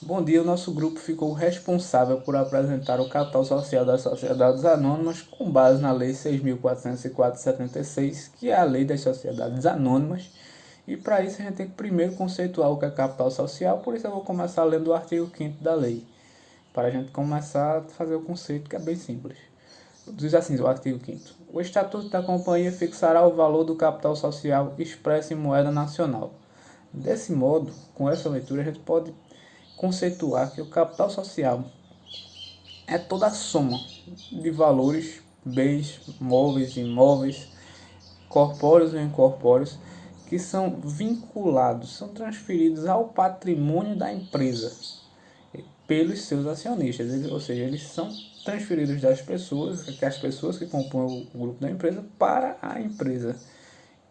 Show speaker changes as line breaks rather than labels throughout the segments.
Bom dia, o nosso grupo ficou responsável por apresentar o capital social das sociedades anônimas com base na Lei 6.404/76, que é a Lei das Sociedades Anônimas. E para isso a gente tem que primeiro conceituar o que é capital social, por isso eu vou começar lendo o artigo 5º da lei, para a gente começar a fazer o conceito, que é bem simples. Diz assim o artigo 5º: o Estatuto da Companhia fixará o valor do capital social expresso em moeda nacional. Desse modo, com essa leitura, a gente pode conceituar que o capital social é toda a soma de valores, bens, móveis, imóveis, corpóreos e incorpóreos, que são vinculados, são transferidos ao patrimônio da empresa pelos seus acionistas, ou seja, eles são transferidos das pessoas, que as pessoas que compõem o grupo da empresa, para a empresa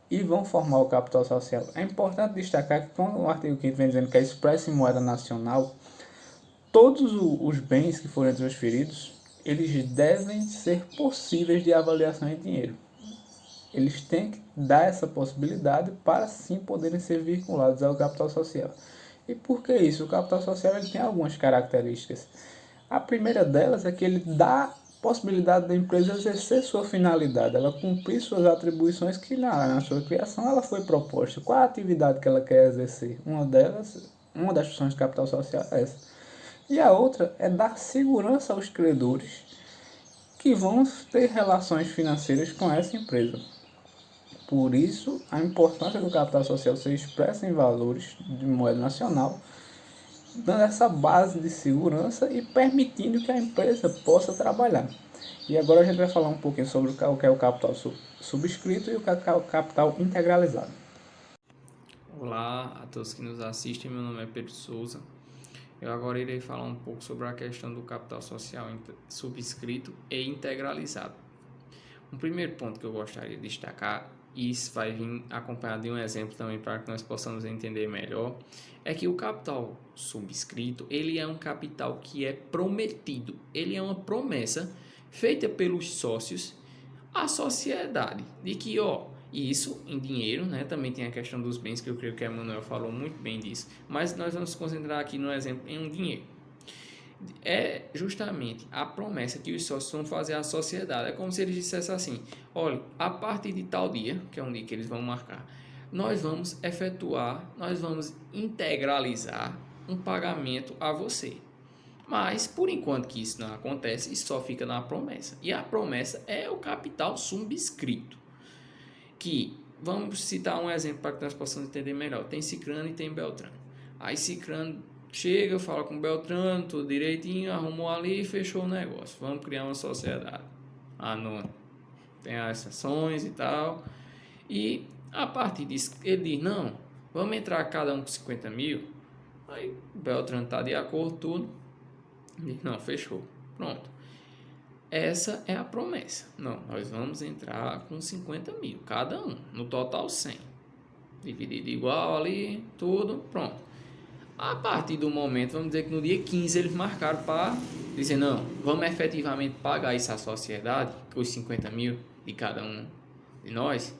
e vão formar o capital social. É importante destacar que quando o artigo 5º vem dizendo que é expresso em moeda nacional, todos os bens que forem transferidos, eles devem ser possíveis de avaliação em dinheiro. Eles têm que dar essa possibilidade para sim poderem ser vinculados ao capital social. E por que isso? O capital social ele tem algumas características. A primeira delas é que ele dá possibilidade da empresa exercer sua finalidade, ela cumprir suas atribuições que na sua criação ela foi proposta. Qual a atividade que ela quer exercer? Uma das funções do capital social é essa. E a outra é dar segurança aos credores que vão ter relações financeiras com essa empresa. Por isso, a importância do capital social ser expressa em valores de moeda nacional, dando essa base de segurança e permitindo que a empresa possa trabalhar. E agora a gente vai falar um pouquinho sobre o que é o capital subscrito e o que é o capital integralizado.
Olá a todos que nos assistem, meu nome é Pedro Souza. Eu agora irei falar um pouco sobre a questão do capital social subscrito e integralizado. Um primeiro ponto que eu gostaria de destacar, e isso vai vir acompanhado de um exemplo também para que nós possamos entender melhor, é que o capital subscrito, ele é um capital que é prometido, ele é uma promessa feita pelos sócios à sociedade, de que, e isso em dinheiro, né? Também tem a questão dos bens, que eu creio que a Manuel falou muito bem disso, mas nós vamos concentrar aqui no exemplo em um dinheiro. É justamente a promessa que os sócios vão fazer à sociedade. É como se eles dissessem assim: olha, a partir de tal dia, que é um dia que eles vão marcar, nós vamos efetuar, nós vamos integralizar um pagamento a você. Mas, por enquanto que isso não acontece, isso só fica na promessa. E a promessa é o capital subscrito. Que, vamos citar um exemplo para que nós possamos entender melhor. Tem Cicrano e tem Beltrano. Aí Cicrano chega, fala com Beltrano, tudo direitinho, arrumou ali e fechou o negócio. Vamos criar uma sociedade anônima. Tem as ações e tal. E a partir disso, ele diz, não, vamos entrar cada um com 50 mil. Aí Beltrano está de acordo, tudo. Diz, não, fechou. Pronto. Essa é a promessa. Não, nós vamos entrar com 50 mil, cada um, no total 100. Dividido igual ali, tudo, pronto. A partir do momento, vamos dizer que no dia 15 eles marcaram para dizer, não, vamos efetivamente pagar isso à sociedade, os 50 mil de cada um de nós.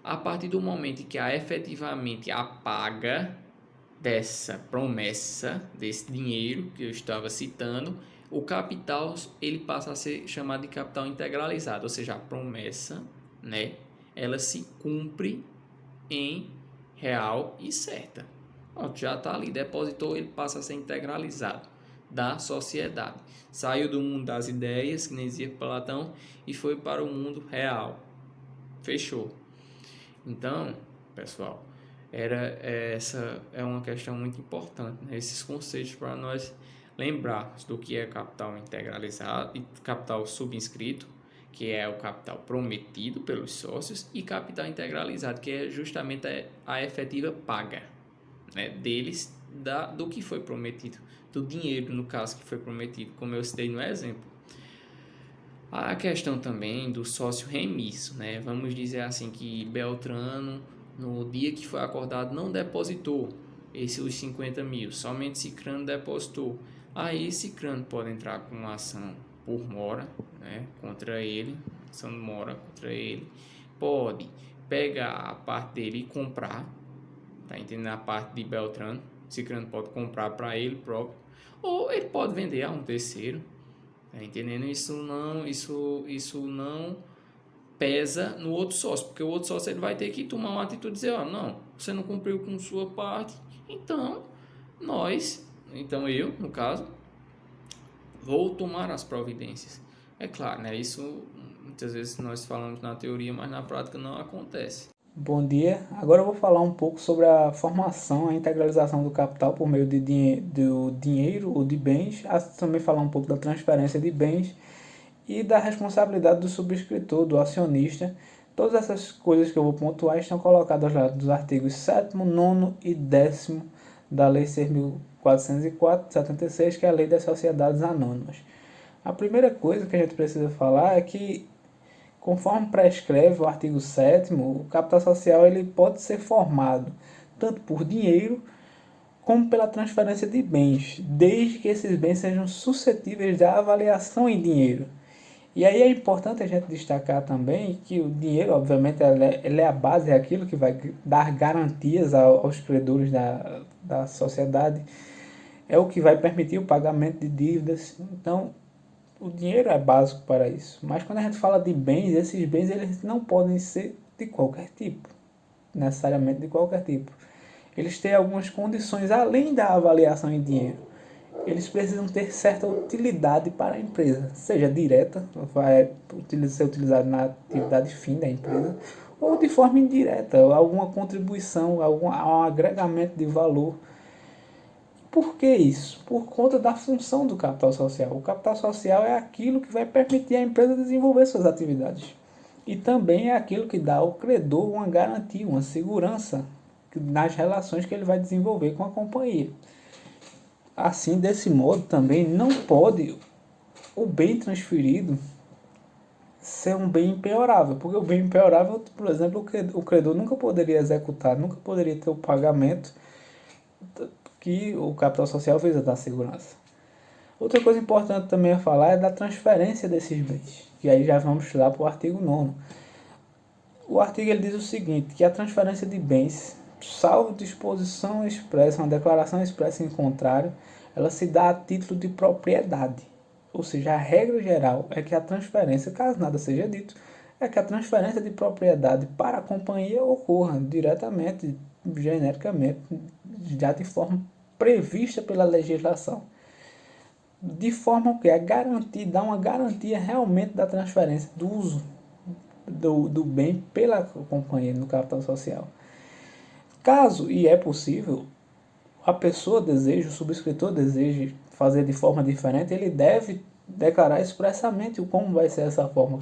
A partir do momento em que há efetivamente a paga dessa promessa, desse dinheiro que eu estava citando, o capital ele passa a ser chamado de capital integralizado, ou seja, a promessa, né, ela se cumpre em real e certa. Pronto, já está ali, depositou, ele passa a ser integralizado da sociedade. Saiu do mundo das ideias, que nem dizia Platão, e foi para o mundo real. Fechou. Então, pessoal, essa é uma questão muito importante, né? Esses conceitos para nós lembrarmos do que é capital integralizado e capital subscrito, que é o capital prometido pelos sócios, e capital integralizado, que é justamente a efetiva paga, né, deles do que foi prometido, do dinheiro, no caso, que foi prometido, como eu citei no exemplo. A questão também do sócio remisso, né? Vamos dizer assim que Beltrano, no dia que foi acordado, não depositou os 50 mil, somente Cicrano depositou. Aí Cicrano pode entrar com uma ação por mora, né, contra ele, ação de mora contra ele. Pode pegar a parte dele e comprar, tá entendendo? A parte de Beltrano, Cicrano pode comprar para ele próprio, ou ele pode vender a um terceiro. Tá entendendo? Isso não pesa no outro sócio, porque o outro sócio ele vai ter que tomar uma atitude e dizer, ó, não, você não cumpriu com sua parte, então eu, no caso, vou tomar as providências. É claro, né? Isso muitas vezes nós falamos na teoria, mas na prática não acontece.
Bom dia. Agora eu vou falar um pouco sobre a formação, a integralização do capital por meio do dinheiro ou de bens, também falar um pouco da transferência de bens e da responsabilidade do subscritor, do acionista. Todas essas coisas que eu vou pontuar estão colocadas lá dos artigos 7º, 9º e 10º da Lei 6.404 de 76, que é a Lei das Sociedades Anônimas. A primeira coisa que a gente precisa falar é que, conforme prescreve o artigo 7º, o capital social ele pode ser formado tanto por dinheiro como pela transferência de bens, desde que esses bens sejam suscetíveis da avaliação em dinheiro. E aí é importante a gente destacar também que o dinheiro, obviamente, ele é a base, é aquilo que vai dar garantias aos credores da sociedade, é o que vai permitir o pagamento de dívidas. Então, o dinheiro é básico para isso. Mas quando a gente fala de bens, esses bens eles não podem ser de qualquer tipo, necessariamente de qualquer tipo. Eles têm algumas condições além da avaliação em dinheiro. Eles precisam ter certa utilidade para a empresa, seja direta, vai ser utilizado na atividade fim da empresa, ou de forma indireta, alguma contribuição, algum agregamento de valor. Por que isso? Por conta da função do capital social. O capital social é aquilo que vai permitir à empresa desenvolver suas atividades. E também é aquilo que dá ao credor uma garantia, uma segurança nas relações que ele vai desenvolver com a companhia. Assim, desse modo, também não pode o bem transferido ser um bem impenhorável, porque o bem impenhorável, por exemplo, o credor nunca poderia executar, nunca poderia ter o pagamento que o capital social visa dar segurança. Outra coisa importante também a falar é da transferência desses bens, que aí já vamos lá para o artigo 9º. O artigo ele diz o seguinte, que a transferência de bens, salvo disposição expressa, uma declaração expressa em contrário, ela se dá a título de propriedade. Ou seja, a regra geral é que a transferência, caso nada seja dito, é que a transferência de propriedade para a companhia ocorra diretamente, genericamente, já de forma prevista pela legislação. De forma que dá uma garantia realmente da transferência do uso do bem pela companhia no capital social. Caso, e é possível, a pessoa deseja, o subscritor deseja fazer de forma diferente, ele deve declarar expressamente como vai ser essa forma,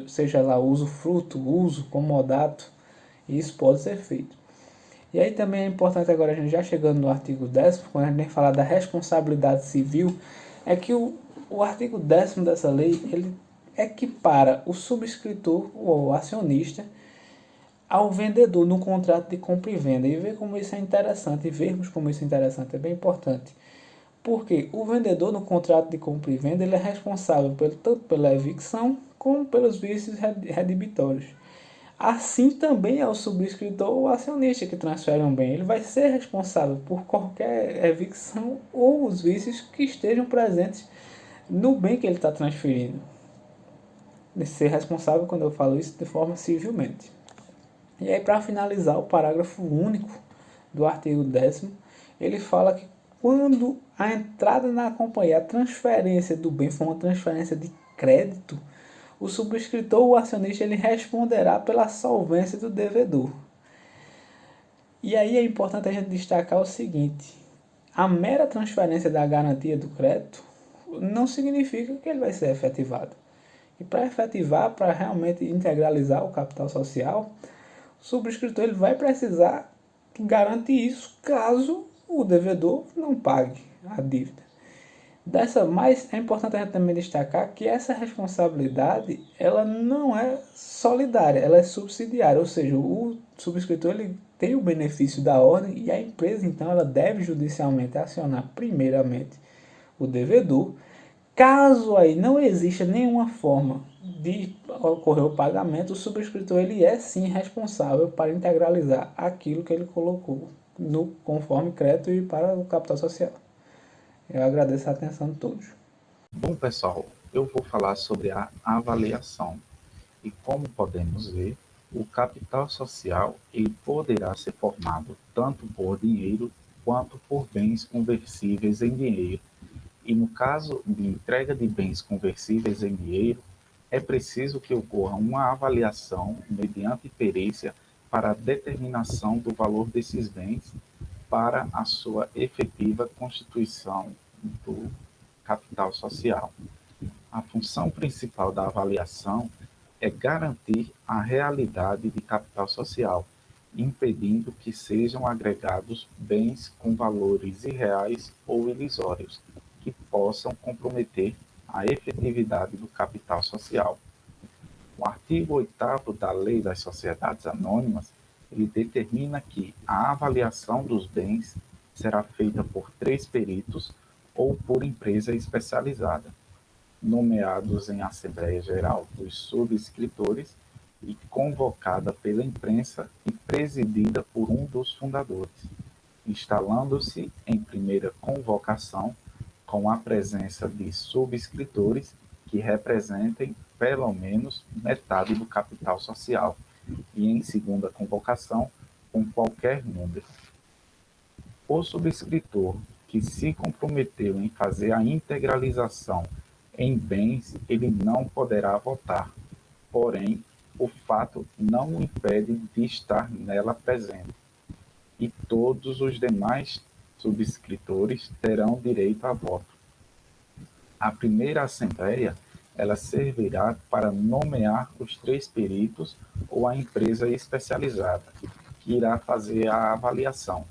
seja lá usufruto, uso, comodato, e isso pode ser feito. E aí também é importante agora, a gente já chegando no artigo 10º, quando a gente vem falar da responsabilidade civil, é que o artigo 10º dessa lei, ele equipara o subscritor ou o acionista ao vendedor no contrato de compra e venda. E ver como isso é interessante, e vermos como isso é interessante, é bem importante. Porque o vendedor no contrato de compra e venda ele é responsável tanto pela evicção como pelos vícios redibitórios. Assim também é o subscritor ou acionista que transfere um bem. Ele vai ser responsável por qualquer evicção ou os vícios que estejam presentes no bem que ele está transferindo. De ser responsável, quando eu falo isso, de forma civilmente. E aí, para finalizar, o parágrafo único do artigo 10º, ele fala que quando a entrada na companhia, a transferência do bem for uma transferência de crédito, o subscritor ou acionista ele responderá pela solvência do devedor. E aí é importante a gente destacar o seguinte, a mera transferência da garantia do crédito não significa que ele vai ser efetivado. E para efetivar, para realmente integralizar o capital social, o subscritor ele vai precisar garantir isso caso o devedor não pague a dívida. Mas é importante a gente também destacar que essa responsabilidade ela não é solidária, ela é subsidiária, ou seja, o subscritor ele tem o benefício da ordem e a empresa então ela deve judicialmente acionar primeiramente o devedor. Caso aí não exista nenhuma forma de ocorrer o pagamento, o subscritor ele é sim responsável para integralizar aquilo que ele colocou conforme crédito e para o capital social. Eu agradeço a atenção de todos.
Bom, pessoal, eu vou falar sobre a avaliação. E como podemos ver, o capital social ele poderá ser formado tanto por dinheiro quanto por bens conversíveis em dinheiro. E no caso de entrega de bens conversíveis em dinheiro, é preciso que ocorra uma avaliação mediante perícia para a determinação do valor desses bens para a sua efetiva constituição do capital social. A função principal da avaliação é garantir a realidade de capital social, impedindo que sejam agregados bens com valores irreais ou ilusórios, que possam comprometer a efetividade do capital social. O artigo 8º da Lei das Sociedades Anônimas, ele determina que a avaliação dos bens será feita por 3 peritos ou por empresa especializada, nomeados em Assembleia Geral dos subscritores e convocada pela imprensa e presidida por um dos fundadores, instalando-se em primeira convocação com a presença de subscritores que representem pelo menos metade do capital social e em segunda convocação com qualquer número. O subscritor que se comprometeu em fazer a integralização em bens, ele não poderá votar, porém, o fato não o impede de estar nela presente, e todos os demais subscritores terão direito a voto. A primeira assembleia, ela servirá para nomear os 3 peritos ou a empresa especializada, que irá fazer a avaliação,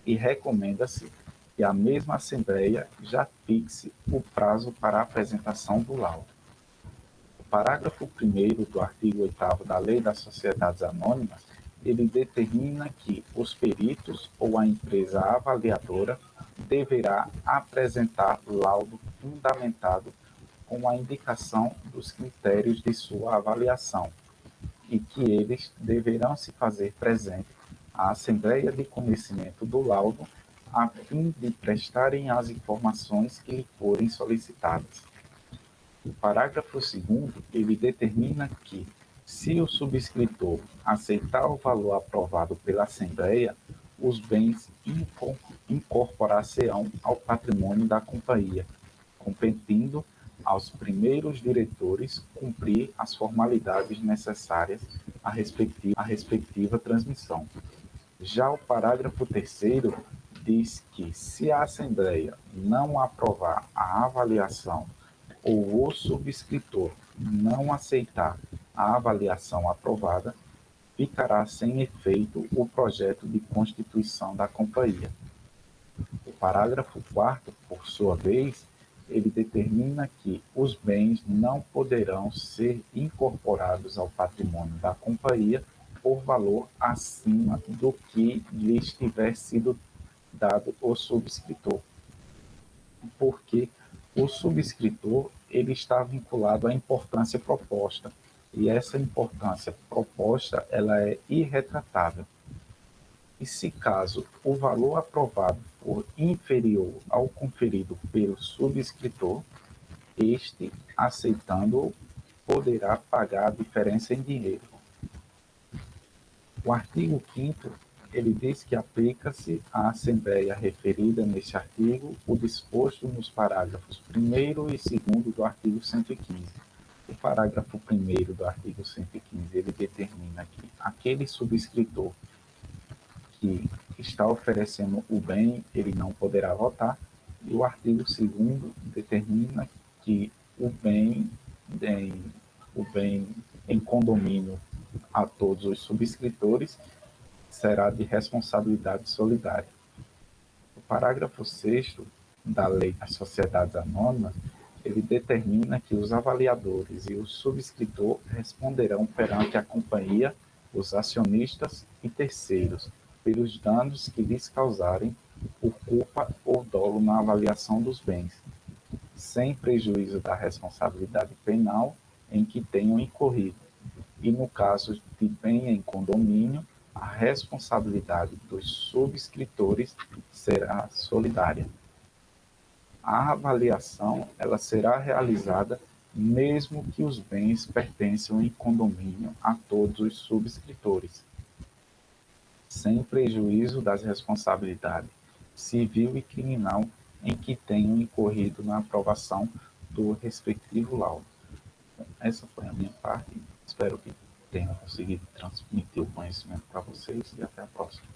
e recomenda-se que a mesma Assembleia já fixe o prazo para a apresentação do laudo. O parágrafo 1º do artigo 8º da Lei das Sociedades Anônimas, ele determina que os peritos ou a empresa avaliadora deverá apresentar laudo fundamentado com a indicação dos critérios de sua avaliação e que eles deverão se fazer presente à Assembleia de conhecimento do laudo a fim de prestarem as informações que lhe forem solicitadas. O parágrafo 2º, ele determina que, se o subscritor aceitar o valor aprovado pela Assembleia, os bens incorporar-se-ão ao patrimônio da companhia, competindo aos primeiros diretores cumprir as formalidades necessárias à respectiva transmissão. Já o parágrafo 3º diz que, se a Assembleia não aprovar a avaliação ou o subscritor não aceitar a avaliação aprovada, ficará sem efeito o projeto de constituição da companhia. O parágrafo 4º, por sua vez, ele determina que os bens não poderão ser incorporados ao patrimônio da companhia por valor acima do que lhes tiver sido dado o subscritor, porque o subscritor ele está vinculado à importância proposta, e essa importância proposta ela é irretratável. E se caso o valor aprovado for inferior ao conferido pelo subscritor, este, aceitando-o, poderá pagar a diferença em dinheiro. O artigo 5º, ele diz que aplica-se à Assembleia referida neste artigo o disposto nos parágrafos 1º e 2º do artigo 115. O parágrafo 1º do artigo 115, ele determina que aquele subscritor que está oferecendo o bem, ele não poderá votar, e o artigo 2º determina que o bem em condomínio a todos os subscritores será de responsabilidade solidária. O parágrafo 6º da Lei das Sociedades Anônimas, ele determina que os avaliadores e o subscritor responderão perante a companhia, os acionistas e terceiros, pelos danos que lhes causarem por culpa ou dolo na avaliação dos bens, sem prejuízo da responsabilidade penal em que tenham incorrido, e no caso de bem em condomínio, A responsabilidade dos subscritores será solidária. A avaliação ela será realizada mesmo que os bens pertençam em condomínio a todos os subscritores, sem prejuízo das responsabilidades civil e criminal em que tenham incorrido na aprovação do respectivo laudo. Essa foi a minha parte. Espero que tenha conseguido transmitir o conhecimento para vocês e até a próxima.